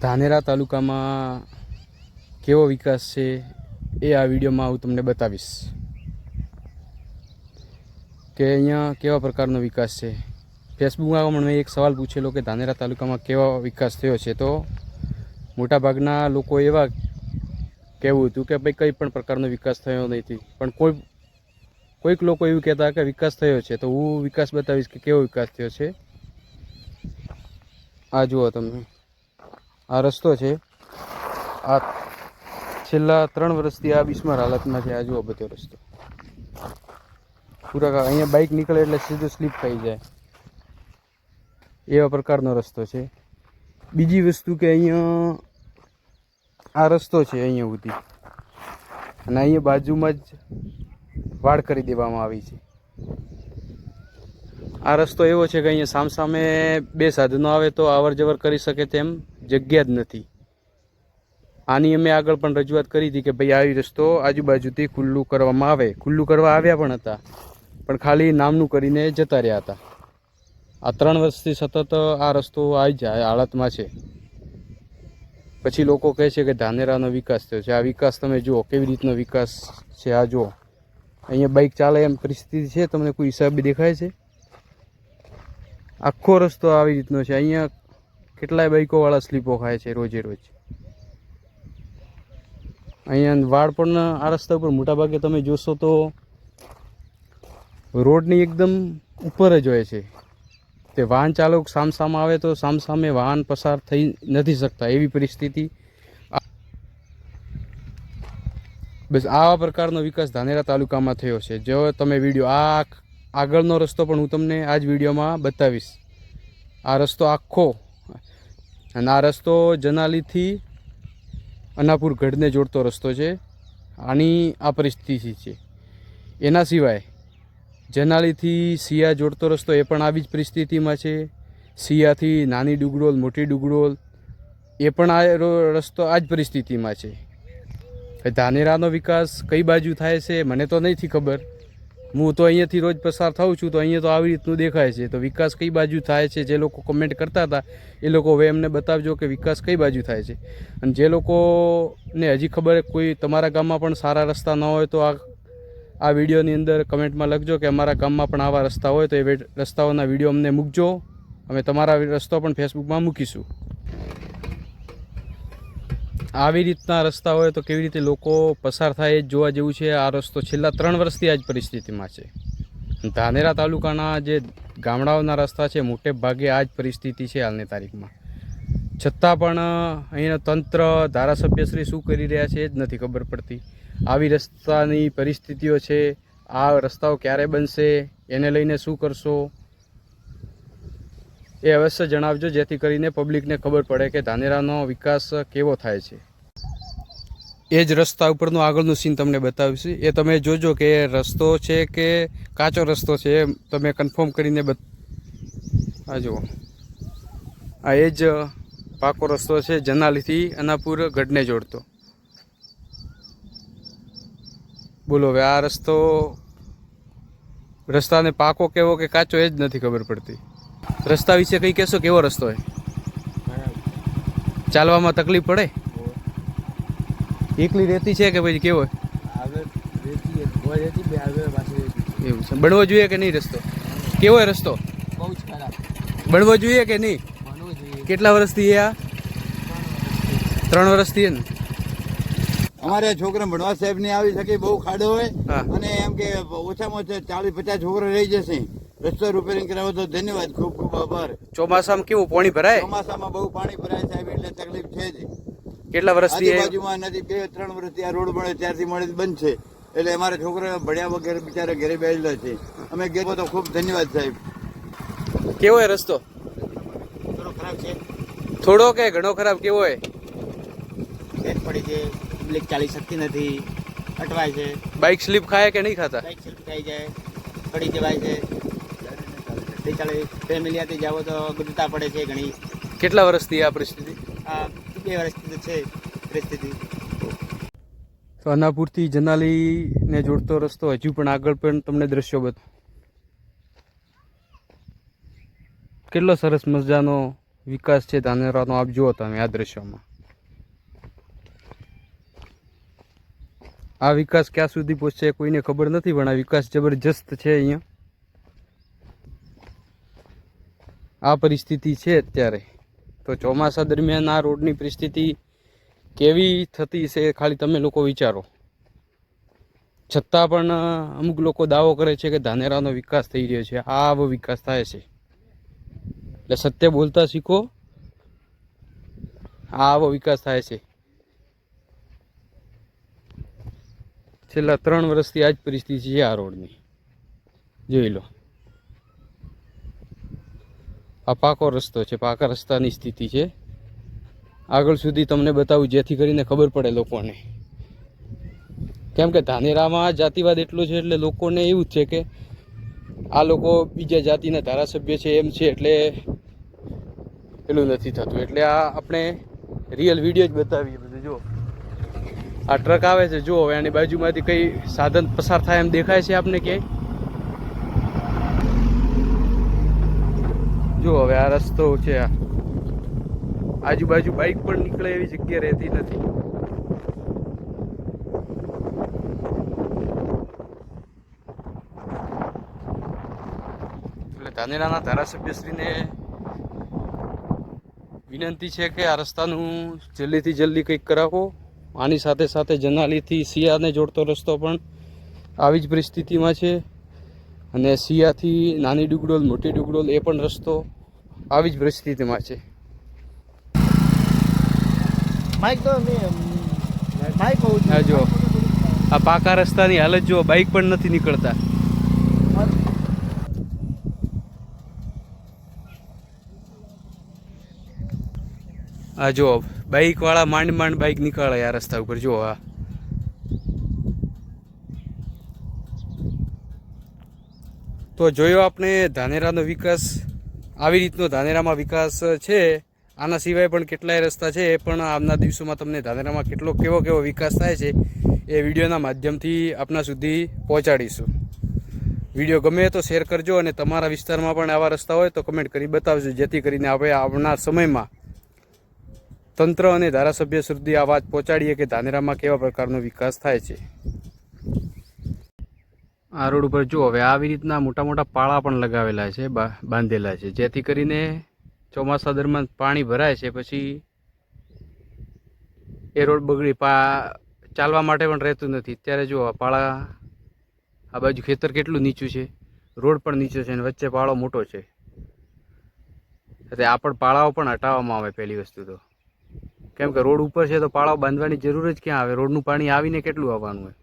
ધાનેરા તાલુકામાં કેવો વિકાસ છે એ આ વિડીયોમાં હું તમને બતાવીશ કે અહીંયા કેવા પ્રકારનો વિકાસ છે. ફેસબુકમાં મેં એક સવાલ પૂછેલો કે ધાનેરા તાલુકામાં કેવો વિકાસ થયો છે, તો મોટાભાગના લોકો એવા કહેવું હતું કે ભાઈ કંઈ પણ પ્રકારનો વિકાસ થયો નથી, પણ કોઈક લોકો એવું કહેતા કે વિકાસ થયો છે. તો હું વિકાસ બતાવીશ કે કેવો વિકાસ થયો છે. આ જુઓ તમે, આ રસ્તો છે, આ છેલ્લા 3 વર્ષથી આ બિસ્માર હાલતમાં છે. આ જુઓ બધો રસ્તો પૂરા, અહીંયા બાઇક નીકળે એટલે સીધું સ્લીપ થઈ જાય એવા પ્રકારનો રસ્તો છે. બીજી વસ્તુ કે અહીંયા આ રસ્તો છે અહીંયા સુધી, અને અહીંયા બાજુમાં જ વાડ કરી દેવામાં આવી છે. આ રસ્તો એવો છે કે અહીંયા સામસામે 2 સાધનો આવે તો અવર જવર કરી શકે તેમ જગ્યા જ નથી. આની અમે આગળ પણ રજૂઆત કરી હતી કે ભાઈ આવી રસ્તો આજુબાજુથી ખુલ્લું કરવામાં આવે. ખુલ્લું કરવા આવ્યા પણ હતા, પણ ખાલી નામનું કરીને જતા રહ્યા હતા. આ 3 વર્ષથી સતત આ રસ્તો આવી જાય હાલતમાં છે. પછી લોકો કહે છે કે ધાનેરાનો વિકાસ થયો છે. આ વિકાસ તમે જુઓ કેવી રીતનો વિકાસ છે. આ જુઓ અહીંયા બાઇક ચાલે એમ પરિસ્થિતિ છે, તમને કોઈ હિસાબે દેખાય છે? આખો રસ્તો આવી રીતનો છે. અહીંયા કેટલાય બાઇકોવાળા સ્લીપો ખાય છે રોજે રોજ. અહીંયા વાડ પણ આ રસ્તા ઉપર મોટાભાગે તમે જોશો તો રોડની એકદમ ઉપર જ હોય છે. તે વાહન ચાલક સામસામે આવે તો સામસામે વાહન પસાર થઈ નથી શકતા એવી પરિસ્થિતિ. બસ આવા પ્રકારનો વિકાસ ધાનેરા તાલુકામાં થયો છે. જો તમે વિડીયો આ આગળનો રસ્તો પણ હું તમને આ જ વિડીયોમાં બતાવીશ. આ રસ્તો આખો, અને આ રસ્તો જનાલીથી અનાપુર ગઢને જોડતો રસ્તો છે. આની આ પરિસ્થિતિ છે. એના સિવાય જનાલીથી સિયા જોડતો રસ્તો એ પણ આવી જ પરિસ્થિતિમાં છે. સિયાથી નાની ડુગડોલ, મોટી ડુગડોલ એ પણ આ રસ્તો આ જ પરિસ્થિતિમાં છે. ધાનેરાનો વિકાસ કઈ બાજુ થાય છે મને તો નથી ખબર. હું તો અહીંયાથી રોજ પસાર થાઉં છું તો અહીંયા તો આવી રીતનું દેખાય છે. તો વિકાસ કઈ બાજુ થાય છે, જે લોકો કમેન્ટ કરતા હતા એ લોકો હવે એમને બતાવજો કે વિકાસ કઈ બાજુ થાય છે. અને જે લોકોને હજી ખબર કોઈ તમારા ગામમાં પણ સારા રસ્તા ન હોય તો આ વિડીયોની અંદર કમેન્ટમાં લખજો કે અમારા ગામમાં પણ આવા રસ્તા હોય તો એ રસ્તાઓના વિડીયો અમને મૂકજો. અમે તમારા રસ્તો પણ ફેસબુકમાં મૂકીશું. આવી રીતના રસ્તા હોય તો કેવી રીતે લોકો પસાર થાય એ જ જોવા જેવું છે. આ રસ્તો છેલ્લા 3 વર્ષથી આ જ પરિસ્થિતિમાં છે. ધાનેરા તાલુકાના જે ગામડાઓના રસ્તા છે મોટે ભાગે આ જ પરિસ્થિતિ છે હાલની તારીખમાં. છતાં પણ અહીંના તંત્ર, ધારાસભ્યશ્રી શું કરી રહ્યા છે એ જ નથી ખબર પડતી. આવી રસ્તાની પરિસ્થિતિઓ છે. આ રસ્તાઓ ક્યારે બનશે, એને લઈને શું કરશો એ અવશ્ય જણાવજો, જેથી કરીને પબ્લિકને ખબર પડે કે ધાનેરાનો વિકાસ કેવો થાય છે. એ જ રસ્તા ઉપરનું આગળનું સીન તમને બતાવીશું. એ તમે જોજો કે રસ્તો છે કે કાચો રસ્તો છે એ તમે કન્ફર્મ કરીને આ જુઓ, આ એ જ પાકો રસ્તો છે જનાલીથી અનાપુર ગઢને જોડતો. બોલો હવે આ રસ્તાને પાકો કેવો કે કાચો એ જ નથી ખબર પડતી. રસ્તા વિશે કંઈ કહેશો? કેવો રસ્તો હોય? ચાલવામાં તકલીફ પડે? એકલી રહેતી છે કે પછી કેવો? એવું છે. બનવો જોઈએ કે નહીં રસ્તો? કેવો હોય રસ્તો? બનવો જોઈએ કે નહીં? કેટલા વર્ષથી આ? 3 વર્ષથી ને અમારે છોકરા ભણવા સાહેબ ને આવી શકે બહુ ખાડો હોય, અને એમ કે ઓછામાં ઓછા 40-50 છોકરા રહી જશે. રસ્તો રિપેરિંગ કરાવો તો ધન્યવાદ, ખૂબ ખૂબ આભાર. ચોમાસામાં કેવું પાણી ભરાય? ચોમાસામાં બહુ પાણી ભરાય સાહેબ, એટલે તકલીફ છે જ. કેટલા વર્ષથી આજુબાજુમાં નથી, 2-3 વર્ષથી આ રોડ મળે ત્યારથી મળે બંધ છે. એટલે અમારા છોકરા ભણ્યા વગેરે બિચારા ઘરે બેઠેલા છે. અમે ગેલો તો ખૂબ ધન્યવાદ સાહેબ. કેવો હોય રસ્તો? થોડો ખરાબ છે. થોડો કે ઘણો ખરાબ? કેવો હોય? પડી છે, પબ્લિક ચાલી શકતી નથી, અટવાય છે. બાઇક સ્લીપ ખાય કે નહીં ખાતા? બાઇક સ્લીપ થઈ જાય, પડી જવાય છે. ચાલે ફેમિલીથી જાવ તો ગુજરતા પડે છે ઘણી. કેટલા વર્ષથી આ પરિસ્થિતિ? 2 વર્ષથી છે પરિસ્થિતિ. તો અનાપુરથી જનાલીને જોડતો રસ્તો હજુ પણ આગળ પણ તમને દ્રશ્યો બતાવો. કેટલો સરસ મજાનો વિકાસ છે ધાનેરાનો, આપ જુઓ તમે આ દ્રશ્યોમાં. આ વિકાસ ક્યાં સુધી પહોંચશે કોઈને ખબર નથી, પણ આ વિકાસ જબરજસ્ત છે. અહીંયા આ પરિસ્થિતિ છે અત્યારે. તો ચોમાસા દરમિયાન આ રોડની પરિસ્થિતિ કેવી થતી છે ખાલી તમે લોકો વિચારો. છતાં પણ અમુક લોકો દાવો કરે છે કે ધાનેરાનો વિકાસ થઈ રહ્યો છે. આ આવો વિકાસ થાય છે. એટલે સત્ય બોલતા શીખો. આ આવો વિકાસ થાય છે. છેલ્લા 3 વર્ષથી આ જ પરિસ્થિતિ છે આ રોડની. જોઈ લો, આ પાકો રસ્તો છે, પાકા રસ્તાની સ્થિતિ છે. આગળ સુધી તમને બતાવું જેથી કરીને ખબર પડે લોકોને. કેમ કે ધાનેરામાં જાતિવાદ એટલો છે એટલે લોકોને એવું જ છે કે આ લોકો બીજા જાતિના ધારાસભ્ય છે એમ છે એટલે પેલું નથી થતું. એટલે આ આપણે રિયલ વિડીયો જ બતાવીએ બધું. જો આ ટ્રક આવે છે, જો હવે આની બાજુમાંથી કઈ સાધન પસાર થાય એમ દેખાય છે આપને ક્યાંય? જો હવે આ રસ્તો છે, આ આજુબાજુ બાઇક પણ નીકળે એવી જગ્યા રહેતી નથી. એટલે ધાનેરાના ધારાસભ્યશ્રીને વિનંતી છે કે આ રસ્તાનું જલ્દીથી જલ્દી કંઈક કરાવો. આની સાથે સાથે જનાલીથી સિયાને જોડતો રસ્તો પણ આવી જ પરિસ્થિતિમાં છે, અને સિયાથી નાની ડુગડોલ, મોટી ડુગડોલ એ પણ રસ્તો આવી જ પરિસ્થિતિમાં છે. હા જો આ પાકા રસ્તાની હાલત જો, બાઇક પણ નથી નીકળતા. આ જો બાઇક વાળા માંડ માંડ બાઇક નીકળે આ રસ્તા ઉપર. જો આ તો જોયો આપણે ધાનેરાનો વિકાસ. આવી રીતનો ધાનેરામાં વિકાસ છે. આના સિવાય પણ કેટલાય રસ્તા છે, એ પણ આવનાર દિવસોમાં તમને ધાનેરામાં કેવો વિકાસ થાય છે એ વિડીયોના માધ્યમથી આપના સુધી પહોંચાડીશું. વિડીયો ગમે તો શેર કરજો, અને તમારા વિસ્તારમાં પણ આવા રસ્તા હોય તો કમેન્ટ કરી બતાવજો, જેથી કરીને આપણે આવનાર સમયમાં તંત્ર અને ધારાસભ્ય સુધી આ વાત પહોંચાડીએ કે ધાનેરામાં કેવા પ્રકારનો વિકાસ થાય છે. આ રોડ ઉપર જો હવે આવી રીતના મોટા મોટા પાળા પણ લગાવેલા છે, બાંધેલા છે, જેથી કરીને ચોમાસા દરમિયાન પાણી ભરાય છે પછી એ રોડ બગડી ચાલવા માટે પણ રહેતું નથી. અત્યારે જો આ પાળા, આ બાજુ ખેતર કેટલું નીચું છે, રોડ પણ નીચો છે, અને વચ્ચે પાળો મોટો છે. એટલે આ પણ પાળાઓ પણ હટાવવામાં આવે પહેલી વસ્તુ તો. કેમ કે રોડ ઉપર છે તો પાળાઓ બાંધવાની જરૂર જ ક્યાં આવે? રોડનું પાણી આવીને કેટલું આવવાનું હોય?